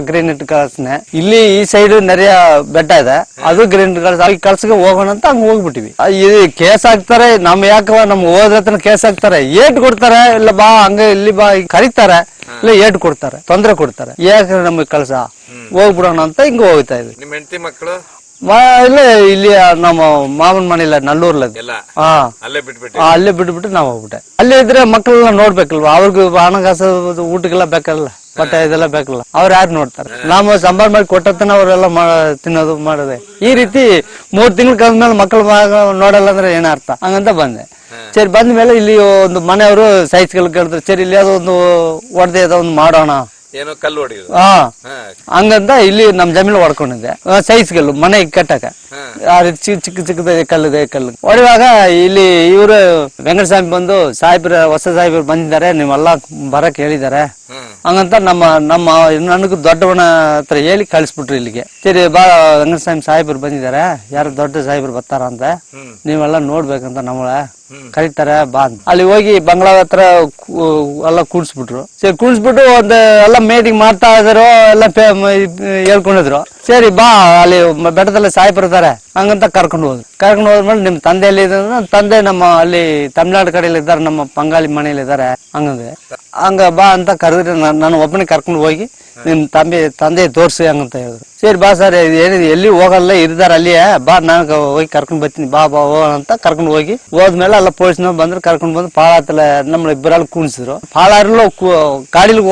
ಗ್ರೀನ್ ಇಟ್ ಕಳ್ಸನೆ. ಇಲ್ಲಿ ಈ ಸೈಡ್ ನೆರೆಯ ಬೆಟ್ಟ ಇದೆ ಅದು ಗ್ರೀನ್ ಇಟ್ ಕಳ್ಸ ಕಲ್ಸಕ್ಕೆ ಹೋಗೋಣ ಅಂತ ಹಂಗ ಹೋಗ್ಬಿಟ್ಟಿವಿ. ಇದು ಕೇಸ್ ಹಾಕ್ತಾರೆ ನಮ್ ಯಾಕವ ನಮ್ ಹೋದ್ರ ಕೇಸ್ ಹಾಕ್ತಾರೆ ಏಟ್ ಕೊಡ್ತಾರೆ. ಇಲ್ಲ ಬಾ ಹಂಗ ಇಲ್ಲಿ ಬಾ ಕರೀತಾರೆ ಇಲ್ಲ ಏಟ್ ಕೊಡ್ತಾರೆ ತೊಂದ್ರೆ ಕೊಡ್ತಾರೆ. ಯಾಕೆ ನಮ್ಗೆ ಕಳ್ಸ ಹೋಗ್ಬಿಡೋಣ ಅಂತ ಹಿಂಗ ಹೋಗ್ತಾ ಇದ್ವಿ. ನಿಮ್ ಹೆಂಡತಿ ಮಕ್ಕಳು ಇಲ್ಲ ಇಲ್ಲಿ ನಮ್ಮ ಮಾವನ ಮನೆ ಇಲ್ಲ ನಲ್ಲೂರ್ಲ ಅಲ್ಲೇ ಬಿಟ್ಬಿಟ್ಟು ನಾವ್ ಹೋಗ್ಬಿಟ್ಟೆ. ಅಲ್ಲೇ ಇದ್ರೆ ಮಕ್ಕಳನ್ನ ನೋಡ್ಬೇಕಲ್ವಾ ಅವ್ರಿಗೆ ಹಣಕಾಸು ಊಟಕ್ಕೆಲ್ಲ ಬೇಕಲ್ಲ ಬಟ್ಟೆ ಇದೆಲ್ಲ ಬೇಕಲ್ಲ ಅವ್ರು ಯಾರು ನೋಡ್ತಾರೆ. ನಾವು ಸಂಬಾರ ಮಾಡಿ ಕೊಟ್ಟತನ ಅವ್ರೆಲ್ಲ ತಿನ್ನೋದು ಮಾಡೋದೆ. ಈ ರೀತಿ 3 ತಿಂಗಳು ಕಳೆದ್ಮೇಲೆ ಮಕ್ಕಳು ನೋಡಲ್ಲ ಅಂದ್ರೆ ಏನ ಅರ್ಥ ಹಂಗಂತ ಬಂದೆ. ಸರಿ ಬಂದ ಮೇಲೆ ಇಲ್ಲಿ ಒಂದು ಮನೆಯವರು ಸೈಜ್ಗಳು ಕೇಳಿದ್ರು. ಸರಿ ಇಲ್ಲಿ ಯಾವ್ದೋ ಒಂದು ಹೊಡೆದೆ ಒಂದು ಮಾಡೋಣ ಏನೋ ಕಲ್ಲು ಹೊಡಿಯೋದು ಹಂಗಂತ ಇಲ್ಲಿ ನಮ್ ಜಮೀನು ಹೊಡ್ಕೊಂಡಿದ್ದೆ ಸೈಜ್ಗಳು ಮನೆ ಕಟ್ಟಕ ಚಿಕ್ಕದ ಕಲ್ಲು ಹೊಡೆಯುವಾಗ ಇಲ್ಲಿ ಇವರು ವೆಂಕಟಸ್ವಾಮಿ ಬಂದು ಹೊಸ ಸಾಹೇಬ್ರು ಬಂದಿದ್ದಾರೆ ನೀವೆಲ್ಲ ಬರಕ್ ಹೇಳಿದ್ದಾರೆ ಹಂಗಂತ ನಮ್ಮ ನನಗೂ ದೊಡ್ಡವನ ಹತ್ರ ಹೇಳಿ ಕಳಿಸ್ಬಿಟ್ರು ಇಲ್ಲಿಗೆ. ಸರಿ ಬಾ ವೆಂಕಟಸ್ವಾಮಿ ಸಾಹೇಬ್ರು ಬಂದಿದ್ದಾರೆ ಯಾರು ದೊಡ್ಡ ಸಾಹೇಬ್ರು ಬರ್ತಾರ ಅಂತ ನೀವೆಲ್ಲ ನೋಡ್ಬೇಕಂತ ನಮ್ಮಳ ಕರೀತಾರೆ ಬಾ ಅಂತ. ಅಲ್ಲಿ ಹೋಗಿ ಬಂಗ್ಲಾ ಹತ್ರ ಎಲ್ಲ ಕೂಡ್ಸ್ಬಿಟ್ರು. ಸರಿ ಕೂಡ್ಸ್ಬಿಟ್ಟು ಒಂದು ಎಲ್ಲ ಮೀಟಿಂಗ್ ಮಾಡ್ತಾ ಇದ್ರು ಎಲ್ಲ ಹೇಳ್ಕೊಂಡಿದ್ರು. ಸರಿ ಬಾ ಅಲ್ಲಿ ಬೆಟ್ಟದಲ್ಲಿ ಸಾಹೇಬ್ರು ಇದಾರೆ ಹಂಗಂತ ಕರ್ಕೊಂಡು ಹೋದ್ಮೇಲೆ ನಿಮ್ ತಂದೆ ಎಲ್ಲಿ ತಂದೆ ನಮ್ಮ ಅಲ್ಲಿ ತಮಿಳ್ನಾಡು ಕಡೆಯಲ್ಲಿ ಇದ್ದಾರೆ ನಮ್ಮ ಬಂಗಾಳಿ ಮನೇಲಿ ಇದ್ದಾರೆ ಹಂಗಂದ್ರೆ ಹಂಗ ಬಾ ಅಂತ ಕರೆದ್ರೆ ನಾನು ಒಬ್ಬನಿಗೆ ಕರ್ಕೊಂಡು ಹೋಗಿ ನಿಮ್ ತಂದೆ ತೋರ್ಸಿ ಹಂಗಂತ ಹೇಳಿದ್ರು. ಸರಿ ಬಾ ಸರ್ ಏನಿದೆ ಎಲ್ಲಿ ಹೋಗಲ್ಲ ಇರ್ದಾರ ಅಲ್ಲಿಯೇ ಬಾ ನಾನು ಹೋಗಿ ಕರ್ಕೊಂಡ್ ಬರ್ತೀನಿ ಬಾ ಹೋಗೋಣ ಅಂತ ಕರ್ಕೊಂಡು ಹೋದ್ಮೇಲೆ ಎಲ್ಲ ಪೊಲೀಸ್ನವ್ರು ಬಂದ್ರು ಕರ್ಕೊಂಡ್ ಬಂದು ಪಾಳಾತಲ್ಲ ನಮ್ಮ ಇಬ್ಬರಲ್ಲಿ ಕುಣಿಸಿದ್ರು. ಪಾಳಾರಲ್ಲೂ ಗಾಡಿಲಿ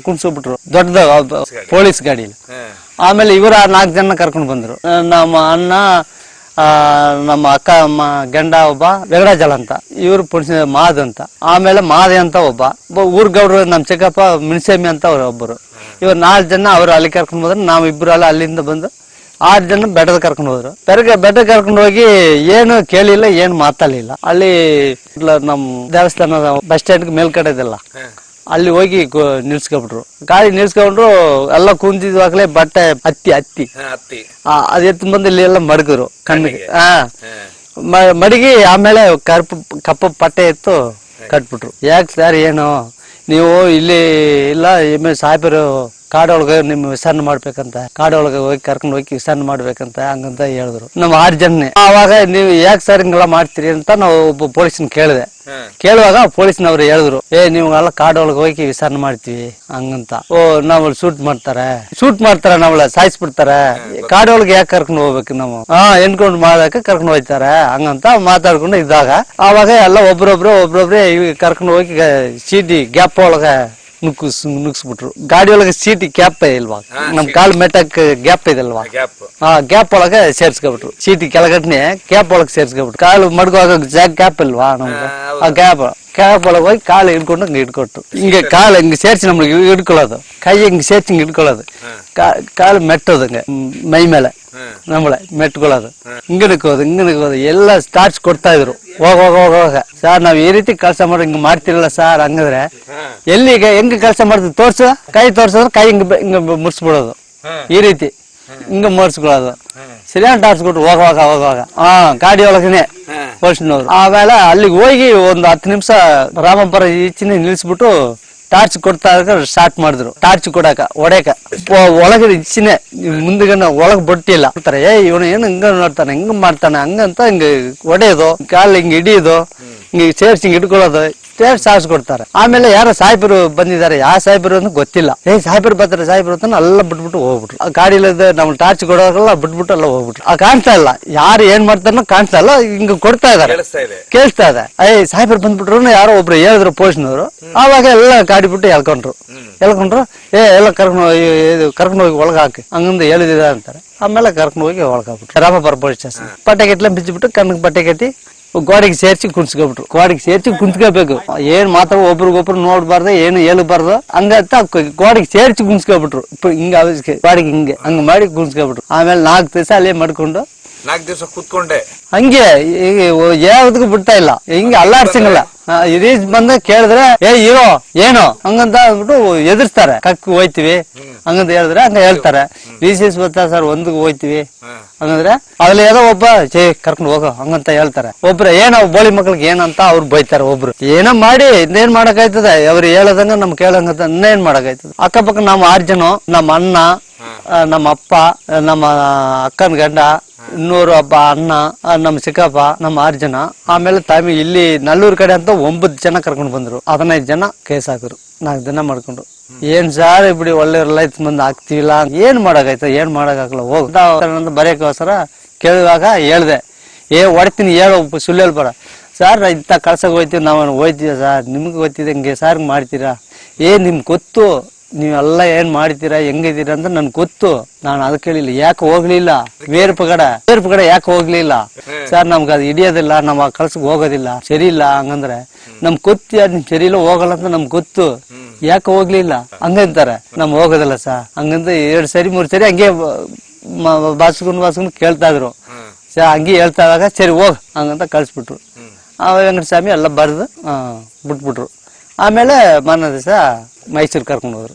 ಕುಣಿಸ್ಬಿಟ್ರು ದೊಡ್ಡದ ಪೊಲೀಸ್ ಗಾಡಿಲಿ. ಆಮೇಲೆ ಇವ್ರ 4 ಜನ ಕರ್ಕೊಂಡ್ ಬಂದ್ರು. ನಮ್ಮ ಅಣ್ಣ ನಮ್ಮ ಅಕ್ಕ ಗಂಡ ಒಬ್ಬ ವೆಂಕಟಾಚಲ ಅಂತ ಇವ್ರು ಪುಣ್ಯ ಮಾದ್ ಅಂತ. ಆಮೇಲೆ ಮಾದೆ ಅಂತ ಒಬ್ಬ ಊರ್ಗೌಡ್ರು ನಮ್ ಚಿಕ್ಕಪ್ಪ ಮಿಣಸೇಮಿ ಅಂತ ಅವ್ರ ಒಬ್ಬರು. ಇವ್ರು 4 ಜನ ಅವ್ರು ಅಲ್ಲಿ ಕರ್ಕೊಂಡ್ ಬಂದ್ರು. ನಾವ್ ಇಬ್ರು ಅಲ್ಲಿಂದ ಬಂದು 6 ಜನ ಬೆಟ್ಟದ ಕರ್ಕೊಂಡು ಹೋದ್ರು. ಬೆಟ್ಟ ಕರ್ಕೊಂಡು ಹೋಗಿ ಏನು ಕೇಳಿಲ್ಲ ಏನು ಮಾತಾಡ್ಲಿಲ್ಲ. ಅಲ್ಲಿ ನಮ್ ದೇವಸ್ಥಾನದ ಬಸ್ ಸ್ಟ್ಯಾಂಡ್ ಮೇಲ್ಕಡೆ ಇದೆಲ್ಲ ಅಲ್ಲಿ ಹೋಗಿ ನಿಲ್ಸ್ಕೊಬಿಟ್ರು. ಗಾಡಿ ನಿಲ್ಸ್ಕೊಂಡ್ರು ಎಲ್ಲ ಕುಂತಿದ್ವಾಗ್ಲೇ ಬಟ್ಟೆ ಹತ್ತಿ ಅದ್ ಎತ್ತು ಬಂದು ಇಲ್ಲಿ ಎಲ್ಲ ಮಡಗಿದ್ರು ಕಣ್ಣಿಗೆ ಮಡಗಿ ಆಮೇಲೆ ಕಪ್ಪು ಪಟ್ಟೆ ಎತ್ತು ಕಟ್ಬಿಟ್ರು. ಯಾಕೆ ಸರ್ ಏನು ನೀವು ಇಲ್ಲಿ ಇಲ್ಲ ಸಾಹೇಬರು ಕಾಡೊಳಗೆ ನಿಮ್ ವಿಚಾರಣೆ ಮಾಡ್ಬೇಕಂತ ಕಾಡೊಳಗೆ ಹೋಗಿ ಕರ್ಕೊಂಡು ಹೋಗಿ ವಿಚಾರಣೆ ಮಾಡ್ಬೇಕಂತ ಹಂಗಂತ ಹೇಳಿದ್ರು. ನಮ್ 6 ಜನ. ಆವಾಗ ನೀವು ಯಾಕೆ ಸರ್ ಹಿಂಗೆಲ್ಲ ಮಾಡ್ತೀರಿ ಅಂತ ನಾವು ಒಬ್ಬ ಪೊಲೀಸ್ನ ಕೇಳಿದೆ. ಕೇಳುವಾಗ ಪೊಲೀಸ್ನವ್ರು ಹೇಳಿದ್ರು ನೀವೆಲ್ಲ ಕಾಡೊಳಗೆ ಹೋಗಿ ವಿಚಾರಣೆ ಮಾಡ್ತೀವಿ ಹಂಗಂತ. ನಾವು ಶೂಟ್ ಮಾಡ್ತಾರೆ ನಾವಳ ಸಾಯಿಸ್ಬಿಡ್ತಾರೆ ಕಾಡೊಳಗೆ ಯಾಕೆ ಕರ್ಕೊಂಡು ಹೋಗ್ಬೇಕು ನಾವು ಎನ್ಕೌಂಟ್ ಮಾಡಕ್ಕೆ ಕರ್ಕೊಂಡು ಹೋಗ್ತಾರೆ ಹಂಗಂತ ಮಾತಾಡ್ಕೊಂಡು ಇದ್ದಾಗ ಆವಾಗ ಎಲ್ಲ ಒಬ್ರೊಬ್ರೆ ಕರ್ಕೊಂಡು ಹೋಗಿ ಚೀಟಿ ಗ್ಯಾಪ್ ಒಳಗೆ ನುಗ್ಸ್ಬಿಟ್ರು. ಗಾಡಿ ಒಳಗೆ ಸೀಟಿ ಗ್ಯಾಪ್ ಇಲ್ವಾ ನಮ್ ಕಾಲ್ ಮೆಟ್ಟಕ್ ಗ್ಯಾಪ್ ಇದಲ್ವಾ ಗ್ಯಾಪ್ ಒಳಗೆ ಸೇರ್ಸ್ಕೊಬಿಟ್ರು. ಸೀಟಿ ಕೆಳಗಟ್ನೆ ಗ್ಯಾಪ್ ಒಳಗೆ ಸೇರ್ಸ್ಕೊಬಿಟ್ರು. ಕಾಲು ಮಡ್ಗುವಾಗ ಗ್ಯಾಪ್ ಇಲ್ವಾ ನಮ್ಗೆ ಆ ಗ್ಯಾಪ್ ಒಳಗೆ ಹೋಗಿ ಕಾಲು ಹಿಡ್ಕೊಂಡು ಹಿಂಗೆ ಹಿಡ್ಕೊಟ್ರು. ಹಿಂಗೆ ಕಾಲು ಹಿಂಗೆ ಸೇರ್ಸಿ ನಮ್ಗೆ ಹಿಡ್ಕೊಳ್ಳೋದು ಕೈ ಹಿಂಗೆ ಸೇರ್ಸಿ ಹಿಂಗೆ ಹಿಡ್ಕೊಳ್ಳೋದು ಕಾಲು ಮೆಟ್ಟೋದಂಗೆ ಮೈ ಮೇಲೆ ನಮ್ಮಳೆ ಮೆಟ್ಕೊಳ್ಳೋದು ಹಿಂಗೆ ನಿಕ್ಕೋದು ಎಲ್ಲ ಸ್ಟಾರ್ಟ್ಸ್ ಕೊಡ್ತಾ ಇದ್ರು. ಹೋಗ ಸರ್ ನಾವ್ ಈ ರೀತಿ ಕೆಲಸ ಮಾಡೋ ಹಿಂಗ್ ಮಾಡ್ತಿರಲ್ಲ ಸರ್ ಹಂಗಂದ್ರೆ ಎಲ್ಲಿಗೆ ಹೆಂಗ್ ಕೆಲಸ ಮಾಡ್ತೀವಿ ತೋರ್ಸ ಕೈ ತೋರ್ಸಿದ್ರೆ ಕೈ ಹಿಂಗ ಮುರ್ಸ್ಬಿಡೋದು ಈ ರೀತಿ ಹಿಂಗ ಮುರ್ಸ್ಕೊಳ್ಳೋದು. ಸರಿಯಾಗಿ ಟಾರ್ಚ್ ಕೊಟ್ರು ಹೋಗುವಾಗ ಗಾಡಿ ಒಳಗನೆ ಪೋಲಿಸ್ನವ್ರು. ಆಮೇಲೆ ಅಲ್ಲಿಗೆ ಹೋಗಿ ಒಂದು 10 ನಿಮಿಷ ರಾಮಪುರ ಈಚಿನ ನಿಲ್ಸ್ಬಿಟ್ಟು ಟಾರ್ಚ್ ಕೊಡ್ತಾ ಸ್ಟಾರ್ಟ್ ಮಾಡಿದ್ರು. ಟಾರ್ಚ್ ಕೊಡಾಕ ಹೊಡ್ಯಾಕ ಒಳಗಡೆ ಇಚ್ಚಿನೇ ಮುಂದೆಗನ ಒಳಗ್ ಬೊಟ್ಟಿಲ್ಲ ಇವನು ಏನು ಹಿಂಗ ನೋಡ್ತಾನೆ ಹಿಂಗ ಮಾಡ್ತಾನೆ ಹಂಗಂತ ಹಿಂಗ ಹೊಡೆಯೋದು ಕಾಲ್ ಹಿಂಗ್ ಹಿಡಿಯೋದು ಹಿಂಗ ಸೇರ್ಸಿ ಹಿಂಗ್ ಹಿಡ್ಕೊಳ್ಳೋದು ಇಷ್ಟೇ ಸಾಗಿಸ್ಕೊಡ್ತಾರೆ. ಆಮೇಲೆ ಯಾರೋ ಸಾಹೇಬರು ಬಂದಿದ್ದಾರೆ, ಯಾವ ಸಾಹೇಬರು ಅಂತ ಗೊತ್ತಿಲ್ಲ. ಸಾಹೇಬರು ಬರ್ತಾರೆ ಸಾಹೇಬರು ಅಂತ ಎಲ್ಲ ಬಿಟ್ಬಿಟ್ಟು ಹೋಗ್ಬಿಟ್ರು. ಆ ಗಾಡಿಲಿದ್ದ ನಮ್ ಟಾರ್ಚ್ ಕೊಡೋಲ್ಲ ಬಿಟ್ಬಿಟ್ಟು ಎಲ್ಲ ಹೋಗ್ಬಿಟ್ರು. ಕಾಣ್ತಾ ಇಲ್ಲ, ಯಾರು ಏನ್ ಮಾಡ್ತಾರೋ ಕಾಣ್ತಾ ಇಲ್ಲ, ಹಿಂಗ ಕೊಡ್ತಾ ಇದಾರೆ, ಕೇಳಿಸ್ತಾ ಇದೆ. ಸಾಹೇಬರು ಬಂದ್ಬಿಟ್ರು, ಯಾರೋ ಒಬ್ರು ಹೇಳಿದ್ರು ಪೊಲೀಸ್ನವರು. ಆವಾಗ ಎಲ್ಲ ಗಾಡಿ ಬಿಟ್ಟು ಎಳ್ಕೊಂಡ್ರು. ಎಲ್ಲ ಕರ್ಕೊಂಡು ಹೋಗಿ ಒಳಗ ಹಾಕಿ ಹಂಗಂದು ಹೇಳಿದ ಅಂತಾರೆ. ಆಮೇಲೆ ಕರ್ಕೊಂಡು ಹೋಗಿ ಒಳಗ ಹಾಕ್ಬಿಟ್ರು. Rampur police station. ಬಟ್ಟೆ ಕಟ್ಲ ಬಿಚ್ಚಿಬಿಟ್ಟು ಕಣ್ಣಕ್ಕೆ ಬಟ್ಟೆ ಕಟ್ಟಿ ಗೋಡೆಗೆ ಸೇರ್ಸಿ ಕುಂತ್ಕೊಬಿಟ್ರು. ಗೋಡೆಗೆ ಸೇರ್ಸಿ ಕುಂತ್ಕೋಬೇಕು, ಏನ್ ಮಾತ್ರ ಒಬ್ರಿಗೊಬ್ರು ನೋಡ್ಬಾರ್ದು, ಏನು ಹೇಳ್ಬಾರ್ದು. ಹಂಗಂತ ಗೋಡೆಗೆ ಸೇರ್ಸಿ ಕುಂತ್ಕೊಬಿಟ್ರು. ಹಿಂಗ ಗೋಡೆಗೆ ಹಿಂಗೆ ಹಂಗ ಮಾಡಿ ಕುಂತ್ಕೊಬಿಟ್ರು. ಆಮೇಲೆ 4 ದಿವಸ ಅಲ್ಲೇ ಮಾಡ್ಕೊಂಡು 4 ದಿವಸ ಕೂತ್ಕೊಂಡೆ ಹಂಗೆ ಯಾವ್ದಕ್ಕೂ ಬಿಡ್ತಾ ಇಲ್ಲ. ಹಿಂಗೆ ಅಲ್ಲಾಡ್ಸಂಗಿಲ್ಲ. ಇದೀಸ್ ಬಂದ ಕೇಳಿದ್ರೆ ಇರೋ ಏನು ಹಂಗಂತ ಅಂದ್ಬಿಟ್ಟು ಎದುರಿಸ್ತಾರೆ. ಕಕ್ ಹೋಯ್ತಿವಿ ಹಂಗಂತ ಹೇಳಿದ್ರೆ ಹಂಗ ಹೇಳ್ತಾರೆ. ರಿಸೀಸ್ ಬರ್ತಾರೆ ಸರ್, ಒಂದಿಗೆ ಹೋಯ್ತಿವಿ ಹಂಗಂದ್ರೆ ಅಲ್ಲಿ ಏನೋ ಒಬ್ಬ ಕರ್ಕೊಂಡು ಹೋಗೋ ಹಂಗಂತ ಹೇಳ್ತಾರೆ. ಒಬ್ರು ಏನೋ ಬೋಳಿ ಮಕ್ಳಿಗೆ ಏನಂತ ಅವ್ರು ಬೈತಾರೆ. ಒಬ್ರು ಏನೋ ಮಾಡಿ ಇನ್ನೇನ್ ಮಾಡಕಾಯ್ತದೆ, ಅವ್ರು ಹೇಳದಂಗ ನಮ್ ಕೇಳಂಗಂತ ಇನ್ನೇನ್ ಮಾಡಕಾಯ್ತದ. ಅಕ್ಕಪಕ್ಕ ನಮ್ಮ 6 ಜನ, ನಮ್ಮ ಅಣ್ಣ, ನಮ್ಮ ಅಪ್ಪ, ನಮ್ಮ ಅಕ್ಕನ ಗಂಡ, ಇನ್ನೂರು ಹಬ್ಬ ಅಣ್ಣ, ನಮ್ಮ ಚಿಕ್ಕಪ್ಪ, ನಮ್ಮ 6 ಜನ. ಆಮೇಲೆ ತಾಯಿ ಇಲ್ಲಿ ನಲ್ಲೂರ್ ಕಡೆ ಅಂತ 9 ಜನ ಕರ್ಕೊಂಡು ಬಂದ್ರು. 15 ಜನ ಕೇಸ್ ಹಾಕಿದ್ರು 4 ದಿನ ಮಾಡ್ಕೊಂಡು. ಏನ್ ಸಾರ್ ಬಿಡಿ ಒಳ್ಳೆ ಲೈತ್ ಮಂದಿ ಆಗ್ತಿಲ್ಲ, ಏನ್ ಮಾಡಕಾಯ್ತ, ಏನ್ ಮಾಡಕ್ಕಾಗಲ್ಲ ಹೋಗ್ತಾ ಬರೆಯಕ್ಕೋಸ್ಕರ ಕೇಳುವಾಗ ಹೇಳ್ದೆ, ಹೊಡ್ತೀನಿ ಹೇಳು ಸುಳ್ಳು ಹೇಳ್ಬಾರ ಸರ್, ಇಂಥ ಕಳ್ಸಕ್ ಹೋಯ್ತೀವಿ, ನಾವು ಹೋಯ್ತೀವಿ ಸರ್, ನಿಮ್ಗೆ ಗೊತ್ತಿದೆ ಹಿಂಗೆ ಸಾರ್ ಮಾಡ್ತೀರಾ, ನಿಮ್ಗೆ ಗೊತ್ತು ನೀವೆಲ್ಲ ಏನ್ ಮಾಡ್ತೀರಾ ಹೆಂಗಿದ್ದೀರಾ ಅಂತ ನನ್ ಗೊತ್ತು. ನಾನು ಅದಕ್ಕೆ ಹೇಳಿಲ್ಲ, ಯಾಕೆ ಹೋಗ್ಲಿಲ್ಲ ವೇರ್ಪ ಕಡೆ ಯಾಕೆ ಹೋಗ್ಲಿಲ್ಲ ಸರ್, ನಮ್ಗೆ ಅದು ಹಿಡಿಯೋದಿಲ್ಲ, ನಾವ್ ಆ ಕಳ್ಸಕ್ ಹೋಗೋದಿಲ್ಲ, ಸರಿ ಇಲ್ಲ ಹಂಗಂದ್ರೆ ನಮ್ಗೆ ಗೊತ್ತಿ ಅದ್ ನಿಮ್ ಸರಿ ಇಲ್ಲ ಹೋಗಲ್ಲ ಅಂತ ನಮ್ಗೆ ಗೊತ್ತು, ಯಾಕೆ ಹೋಗ್ಲಿಲ್ಲ ಹಂಗಂತಾರೆ. ನಮ್ ಹೋಗೋದಿಲ್ಲ ಸರ್ ಹಂಗಂತ 2 ಸರಿ 3 ಸರಿ ಹಂಗೆ ಬಾಸ್ಕೊಂಡು ಕೇಳ್ತಾ ಇದ್ರು. ಹಂಗೆ ಹೇಳ್ತಾ ಇವಾಗ ಸರಿ ಹೋಗ್ ಹಂಗಂತ ಕಳ್ಸ್ಬಿಟ್ರು. ವೆಂಕಟಸ್ವಾಮಿ ಎಲ್ಲ ಬರ್ದು ಬಿಟ್ಬಿಟ್ರು. ಆಮೇಲೆ ಮಾರನೇ ದಿವಸ ಮೈಸೂರು ಕರ್ಕೊಂಡು ಹೋದ್ರು.